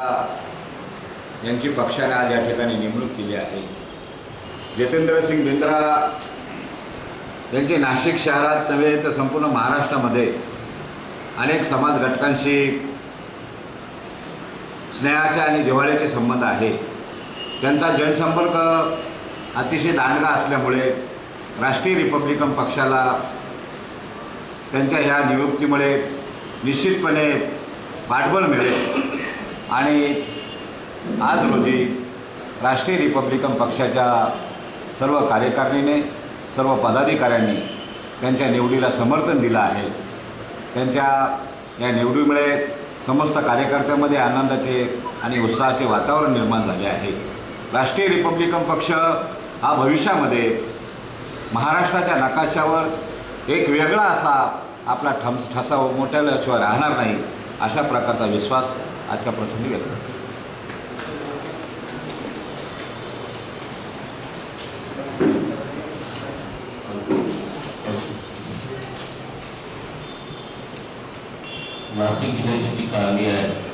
यांची पक्षाने आज या ठिकाणी नेमणूक केली आहे। जितेंद्र सिंग बिंद्रा यांचे नाशिक शहरात नव्हे तर संपूर्ण महाराष्ट्रामध्ये अनेक समाज घटकांशी स्नेहाचे आणि जिव्हाळ्याचे संबंध आहे। त्यांचा जनसंपर्क अतिशय दांडगा असल्यामुळे राष्ट्रीय रिपब्लिकन पक्षाला त्यांच्या ह्या नियुक्तीमुळे निश्चितपणे पाठबळ मिळेल आणि आज रोजी राष्ट्रीय रिपब्लिकन पक्षाच्या सर्व कार्यकारिणीने सर्व पदाधिकाऱ्यांनी त्यांच्या निवडीला समर्थन दिलं आहे। त्यांच्या या निवडीमुळे समस्त कार्यकर्त्यांमध्ये आनंदाचे आणि उत्साहाचे वातावरण निर्माण झाले आहे। राष्ट्रीय रिपब्लिकन पक्ष हा भविष्यामध्ये महाराष्ट्राच्या नकाशावर एक वेगळा असा आपला ठसा उमटवल्याशिवाय राहणार नाही, अशा प्रकारचा विश्वास आजच्या प्रसंगी व्यक्त करतो। नाशिक जिल्ह्याची टीका आली आहे।